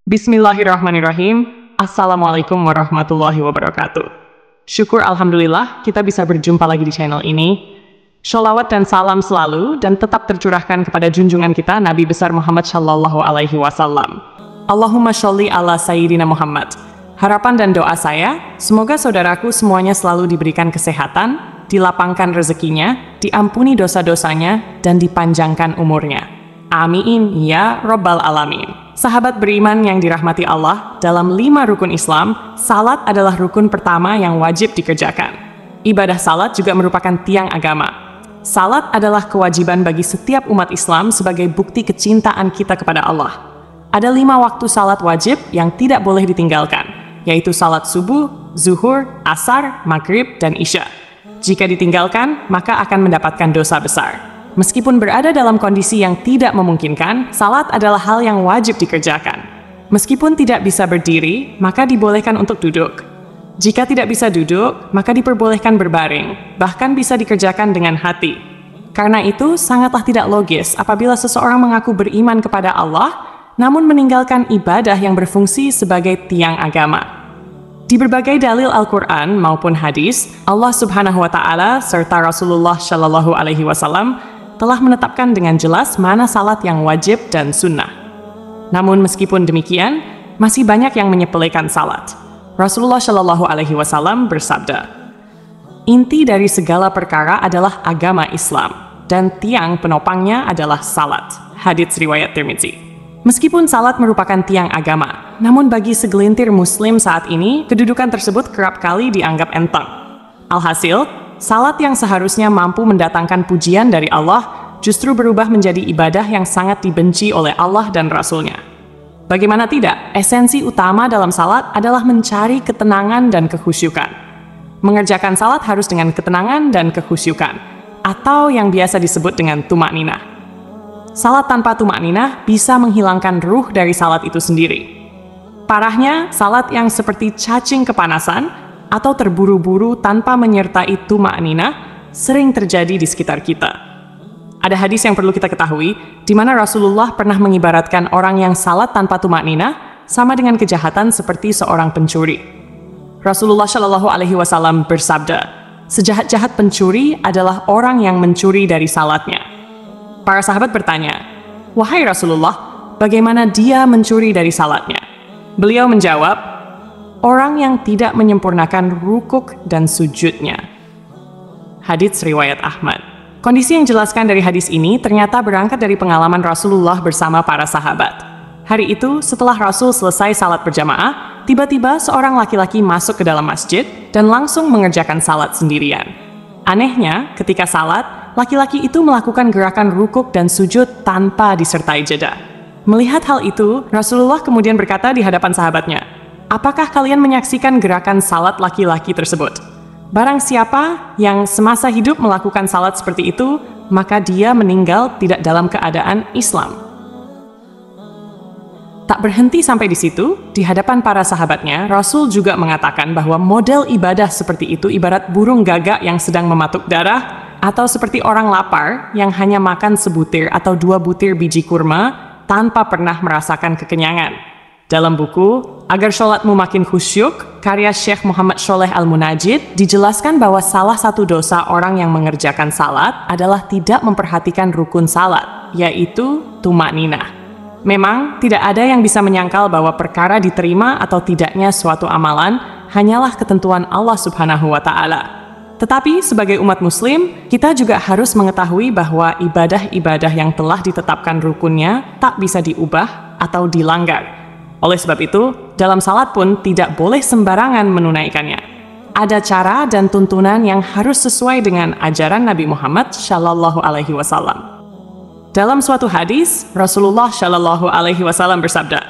Bismillahirrahmanirrahim. Assalamualaikum warahmatullahi wabarakatuh. Syukur Alhamdulillah kita bisa berjumpa lagi di channel ini. Sholawat dan salam selalu dan tetap tercurahkan kepada junjungan kita Nabi besar Muhammad Shallallahu Alaihi Wasallam. Allahumma sholli ala Sayyidina Muhammad. Harapan dan doa saya, semoga saudaraku semuanya selalu diberikan kesehatan, dilapangkan rezekinya, diampuni dosa-dosanya, dan dipanjangkan umurnya. Amin ya Rabbal Alamin. Sahabat beriman yang dirahmati Allah, dalam 5 rukun Islam, salat adalah rukun pertama yang wajib dikerjakan. Ibadah salat juga merupakan tiang agama. Salat adalah kewajiban bagi setiap umat Islam sebagai bukti kecintaan kita kepada Allah. Ada 5 waktu salat wajib yang tidak boleh ditinggalkan, yaitu salat subuh, zuhur, asar, maghrib, dan isya. Jika ditinggalkan, maka akan mendapatkan dosa besar. Meskipun berada dalam kondisi yang tidak memungkinkan, salat adalah hal yang wajib dikerjakan. Meskipun tidak bisa berdiri, maka dibolehkan untuk duduk. Jika tidak bisa duduk, maka diperbolehkan berbaring, bahkan bisa dikerjakan dengan hati. Karena itu, sangatlah tidak logis apabila seseorang mengaku beriman kepada Allah, namun meninggalkan ibadah yang berfungsi sebagai tiang agama. Di berbagai dalil Al-Quran maupun hadis, Allah Subhanahu wa Ta'ala serta Rasulullah Shallallahu Alaihi Wasallam telah menetapkan dengan jelas mana salat yang wajib dan sunnah. Namun meskipun demikian, masih banyak yang menyepelekan salat. Rasulullah Shallallahu Alaihi Wasallam bersabda, "Inti dari segala perkara adalah agama Islam, dan tiang penopangnya adalah salat." Hadits riwayat Tirmidzi. Meskipun salat merupakan tiang agama, namun bagi segelintir muslim saat ini, kedudukan tersebut kerap kali dianggap enteng. Alhasil, salat yang seharusnya mampu mendatangkan pujian dari Allah justru berubah menjadi ibadah yang sangat dibenci oleh Allah dan Rasul-Nya. Bagaimana tidak, esensi utama dalam salat adalah mencari ketenangan dan kekhusyukan. Mengerjakan salat harus dengan ketenangan dan kekhusyukan, atau yang biasa disebut dengan tumakninah. Salat tanpa tumakninah bisa menghilangkan ruh dari salat itu sendiri. Parahnya, salat yang seperti cacing kepanasan atau terburu-buru tanpa menyertai tumakninah sering terjadi di sekitar kita. Ada hadis yang perlu kita ketahui, di mana Rasulullah pernah mengibaratkan orang yang salat tanpa tumakninah sama dengan kejahatan seperti seorang pencuri. Rasulullah Shallallahu Alaihi Wasallam bersabda, "Sejahat-jahat pencuri adalah orang yang mencuri dari salatnya." Para sahabat bertanya, "Wahai Rasulullah, bagaimana dia mencuri dari salatnya?" Beliau menjawab, "Orang yang tidak menyempurnakan rukuk dan sujudnya." Hadits riwayat Ahmad. Kondisi yang dijelaskan dari hadis ini ternyata berangkat dari pengalaman Rasulullah bersama para sahabat. Hari itu, setelah Rasul selesai salat berjamaah, tiba-tiba seorang laki-laki masuk ke dalam masjid dan langsung mengerjakan salat sendirian. Anehnya, ketika salat, laki-laki itu melakukan gerakan rukuk dan sujud tanpa disertai jeda. Melihat hal itu, Rasulullah kemudian berkata di hadapan sahabatnya, "Apakah kalian menyaksikan gerakan salat laki-laki tersebut? Barang siapa yang semasa hidup melakukan salat seperti itu, maka dia meninggal tidak dalam keadaan Islam." Tak berhenti sampai di situ, di hadapan para sahabatnya, Rasul juga mengatakan bahwa model ibadah seperti itu ibarat burung gagak yang sedang mematuk darah, atau seperti orang lapar yang hanya makan sebutir atau 2 butir biji kurma tanpa pernah merasakan kekenyangan. Dalam buku Agar Sholatmu Makin Khusyuk, karya Syekh Muhammad Sholeh Al-Munajid, dijelaskan bahwa salah satu dosa orang yang mengerjakan salat adalah tidak memperhatikan rukun salat, yaitu tumakninah. Memang, tidak ada yang bisa menyangkal bahwa perkara diterima atau tidaknya suatu amalan hanyalah ketentuan Allah Subhanahu wa Ta'ala. Tetapi, sebagai umat muslim, kita juga harus mengetahui bahwa ibadah-ibadah yang telah ditetapkan rukunnya tak bisa diubah atau dilanggar. Oleh sebab itu, dalam salat pun tidak boleh sembarangan menunaikannya. Ada cara dan tuntunan yang harus sesuai dengan ajaran Nabi Muhammad Shallallahu Alaihi Wasallam. Dalam suatu hadis, Rasulullah Shallallahu Alaihi Wasallam bersabda,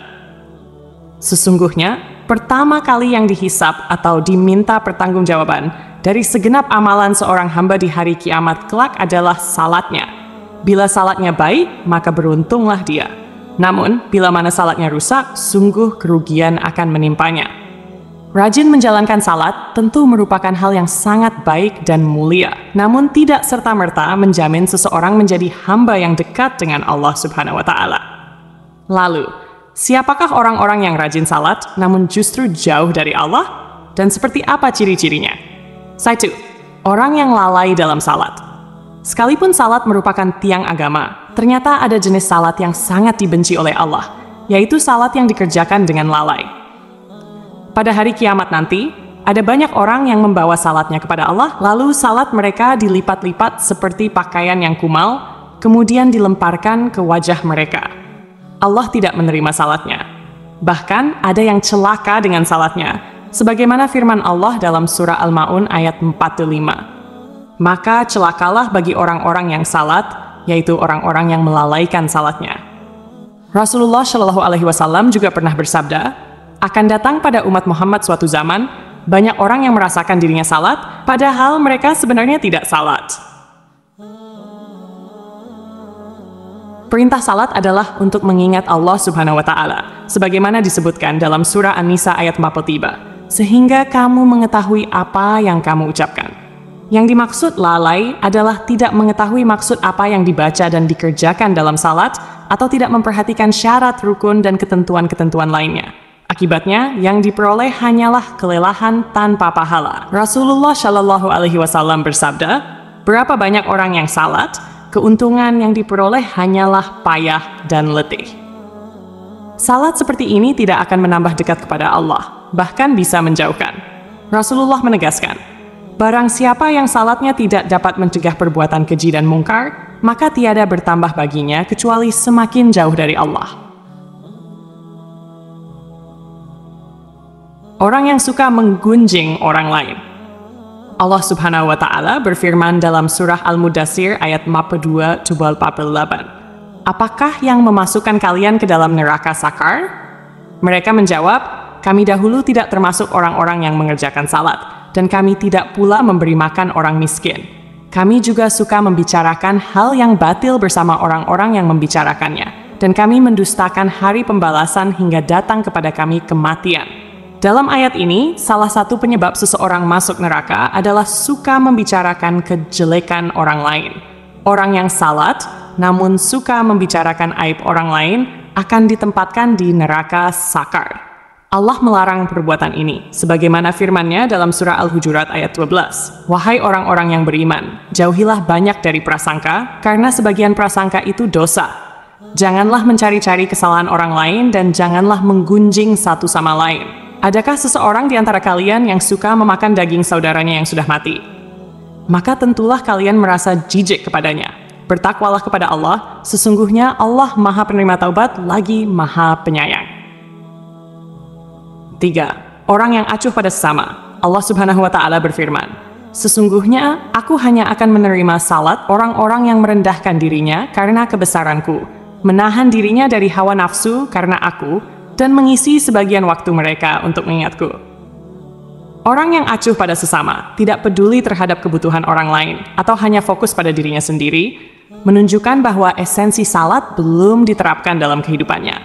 "Sesungguhnya, pertama kali yang dihisab atau diminta pertanggungjawaban dari segenap amalan seorang hamba di hari kiamat kelak adalah salatnya. Bila salatnya baik, maka beruntunglah dia. Namun, bila mana salatnya rusak, sungguh kerugian akan menimpanya." Rajin menjalankan salat tentu merupakan hal yang sangat baik dan mulia, namun tidak serta-merta menjamin seseorang menjadi hamba yang dekat dengan Allah Subhanahu wa Ta'ala. Lalu, Siapakah orang-orang yang rajin salat, namun justru jauh dari Allah? Dan seperti apa ciri-cirinya? 1. Orang yang lalai dalam salat. Sekalipun salat merupakan tiang agama, ternyata ada jenis salat yang sangat dibenci oleh Allah, yaitu salat yang dikerjakan dengan lalai. Pada hari kiamat nanti, ada banyak orang yang membawa salatnya kepada Allah, lalu salat mereka dilipat-lipat seperti pakaian yang kumal, kemudian dilemparkan ke wajah mereka. Allah tidak menerima salatnya. Bahkan ada yang celaka dengan salatnya, sebagaimana firman Allah dalam surah Al-Ma'un ayat 45. Maka celakalah bagi orang-orang yang salat, yaitu orang-orang yang melalaikan salatnya. Rasulullah Shallallahu Alaihi Wasallam juga pernah bersabda, akan datang pada umat Muhammad suatu zaman, banyak orang yang merasakan dirinya salat, padahal mereka sebenarnya tidak salat. Perintah salat adalah untuk mengingat Allah Subhanahu wa Ta'ala, sebagaimana disebutkan dalam surah An-Nisa ayat 43, sehingga kamu mengetahui apa yang kamu ucapkan. Yang dimaksud lalai adalah tidak mengetahui maksud apa yang dibaca dan dikerjakan dalam salat, atau tidak memperhatikan syarat, rukun, dan ketentuan-ketentuan lainnya. Akibatnya, yang diperoleh hanyalah kelelahan tanpa pahala. Rasulullah Shallallahu Alaihi Wasallam bersabda, berapa banyak orang yang salat, keuntungan yang diperoleh hanyalah payah dan letih. Salat seperti ini tidak akan menambah dekat kepada Allah, bahkan bisa menjauhkan. Rasulullah menegaskan, barang siapa yang salatnya tidak dapat mencegah perbuatan keji dan mungkar, maka tiada bertambah baginya kecuali semakin jauh dari Allah. Orang yang suka menggunjing orang lain. Allah Subhanahu wa Ta'ala berfirman dalam surah Al-Mudaththir ayat 42-48. Apakah yang memasukkan kalian ke dalam neraka sakar? Mereka menjawab, kami dahulu tidak termasuk orang-orang yang mengerjakan salat, dan kami tidak pula memberi makan orang miskin. Kami juga suka membicarakan hal yang batil bersama orang-orang yang membicarakannya, dan kami mendustakan hari pembalasan hingga datang kepada kami kematian. Dalam ayat ini, salah satu penyebab seseorang masuk neraka adalah suka membicarakan kejelekan orang lain. Orang yang salat, namun suka membicarakan aib orang lain, akan ditempatkan di neraka sakar. Allah melarang perbuatan ini, sebagaimana firman-Nya dalam surah Al-Hujurat ayat 12. Wahai orang-orang yang beriman, jauhilah banyak dari prasangka, karena sebagian prasangka itu dosa. Janganlah mencari-cari kesalahan orang lain, dan janganlah menggunjing satu sama lain. Adakah seseorang di antara kalian yang suka memakan daging saudaranya yang sudah mati? Maka tentulah kalian merasa jijik kepadanya. Bertakwalah kepada Allah, sesungguhnya Allah Maha Penerima Taubat lagi Maha Penyayang. 3. Orang yang acuh pada sesama. Allah Subhanahu wa Ta'ala berfirman, sesungguhnya aku hanya akan menerima salat orang-orang yang merendahkan dirinya karena kebesaranku, menahan dirinya dari hawa nafsu karena aku, dan mengisi sebagian waktu mereka untuk mengingatku. Orang yang acuh pada sesama, tidak peduli terhadap kebutuhan orang lain, atau hanya fokus pada dirinya sendiri, menunjukkan bahwa esensi salat belum diterapkan dalam kehidupannya.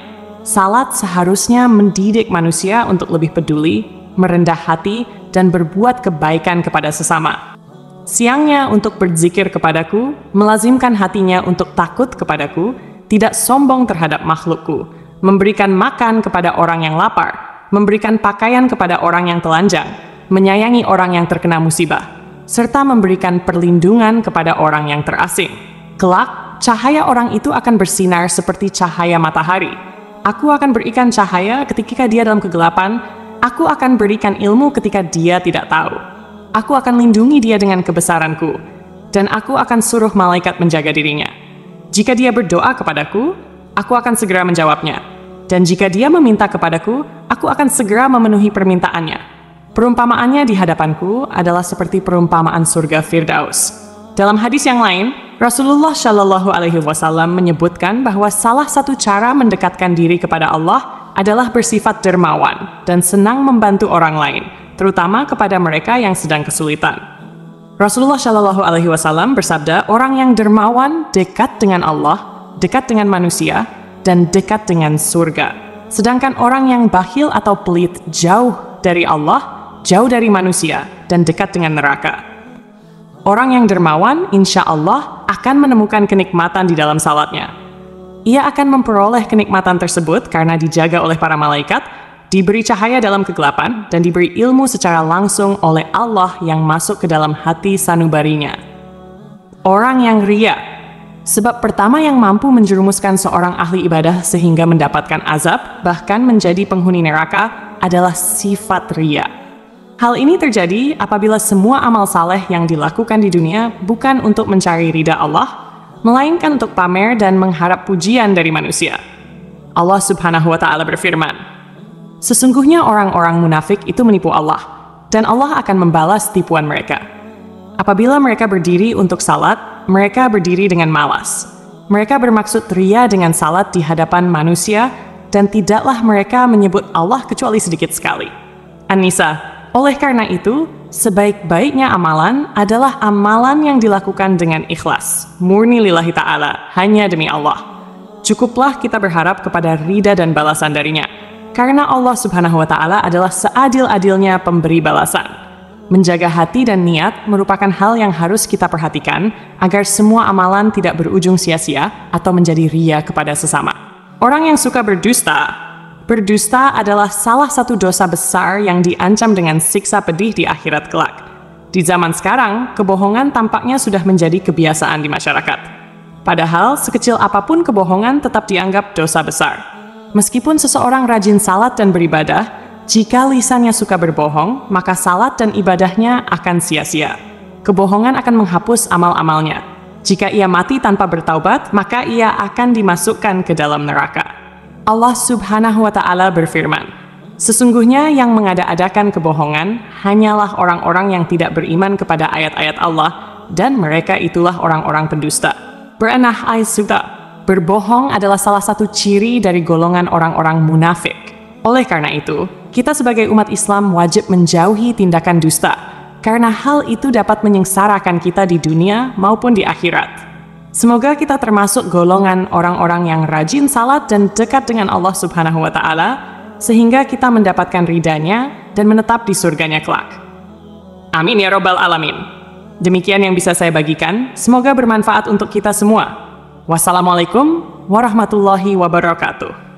Salat seharusnya mendidik manusia untuk lebih peduli, merendah hati, dan berbuat kebaikan kepada sesama. Siangnya untuk berzikir kepadaku, melazimkan hatinya untuk takut kepadaku, tidak sombong terhadap makhlukku, memberikan makan kepada orang yang lapar, memberikan pakaian kepada orang yang telanjang, menyayangi orang yang terkena musibah, serta memberikan perlindungan kepada orang yang terasing. Kelak, cahaya orang itu akan bersinar seperti cahaya matahari. Aku akan berikan cahaya ketika dia dalam kegelapan, aku akan berikan ilmu ketika dia tidak tahu. Aku akan lindungi dia dengan kebesaranku, dan aku akan suruh malaikat menjaga dirinya. Jika dia berdoa kepadaku, aku akan segera menjawabnya. Dan jika dia meminta kepadaku, aku akan segera memenuhi permintaannya. Perumpamaannya di hadapanku adalah seperti perumpamaan surga Firdaus. Dalam hadis yang lain, Rasulullah Shallallahu Alaihi Wasallam menyebutkan bahwa salah satu cara mendekatkan diri kepada Allah adalah bersifat dermawan dan senang membantu orang lain, terutama kepada mereka yang sedang kesulitan. Rasulullah Shallallahu Alaihi Wasallam bersabda, orang yang dermawan dekat dengan Allah, dekat dengan manusia, dan dekat dengan surga. Sedangkan orang yang bakhil atau pelit jauh dari Allah, jauh dari manusia, dan dekat dengan neraka. Orang yang dermawan, insya Allah, akan menemukan kenikmatan di dalam salatnya. Ia akan memperoleh kenikmatan tersebut karena dijaga oleh para malaikat, diberi cahaya dalam kegelapan, dan diberi ilmu secara langsung oleh Allah yang masuk ke dalam hati sanubarinya. Orang yang ria. Sebab pertama yang mampu menjerumuskan seorang ahli ibadah sehingga mendapatkan azab, bahkan menjadi penghuni neraka, adalah sifat ria. Hal ini terjadi apabila semua amal saleh yang dilakukan di dunia bukan untuk mencari ridha Allah, melainkan untuk pamer dan mengharap pujian dari manusia. Allah Subhanahu wa Ta'ala berfirman, "Sesungguhnya orang-orang munafik itu menipu Allah, dan Allah akan membalas tipuan mereka. Apabila mereka berdiri untuk salat, mereka berdiri dengan malas. Mereka bermaksud ria dengan salat di hadapan manusia, dan tidaklah mereka menyebut Allah kecuali sedikit sekali." An-Nisa. Oleh karena itu, sebaik-baiknya amalan adalah amalan yang dilakukan dengan ikhlas, murni lillahi ta'ala, hanya demi Allah. Cukuplah kita berharap kepada ridha dan balasan darinya, karena Allah Subhanahu wa Ta'ala adalah seadil-adilnya pemberi balasan. Menjaga hati dan niat merupakan hal yang harus kita perhatikan agar semua amalan tidak berujung sia-sia atau menjadi ria kepada sesama. Orang yang suka berdusta adalah salah satu dosa besar yang diancam dengan siksa pedih di akhirat kelak. Di zaman sekarang, kebohongan tampaknya sudah menjadi kebiasaan di masyarakat. Padahal, sekecil apapun kebohongan tetap dianggap dosa besar. Meskipun seseorang rajin salat dan beribadah, jika lisannya suka berbohong, maka salat dan ibadahnya akan sia-sia. Kebohongan akan menghapus amal-amalnya. Jika ia mati tanpa bertaubat, maka ia akan dimasukkan ke dalam neraka. Allah Subhanahu wa Ta'ala berfirman, "Sesungguhnya yang mengada-adakan kebohongan hanyalah orang-orang yang tidak beriman kepada ayat-ayat Allah, dan mereka itulah orang-orang pendusta." Berenah Suta, berbohong adalah salah satu ciri dari golongan orang-orang munafik. Oleh karena itu, kita sebagai umat Islam wajib menjauhi tindakan dusta, karena hal itu dapat menyengsarakan kita di dunia maupun di akhirat. Semoga kita termasuk golongan orang-orang yang rajin salat dan dekat dengan Allah Subhanahu wa Ta'ala, sehingga kita mendapatkan ridhanya dan menetap di surganya kelak. Amin ya Rabbal Alamin. Demikian yang bisa saya bagikan, semoga bermanfaat untuk kita semua. Wassalamualaikum warahmatullahi wabarakatuh.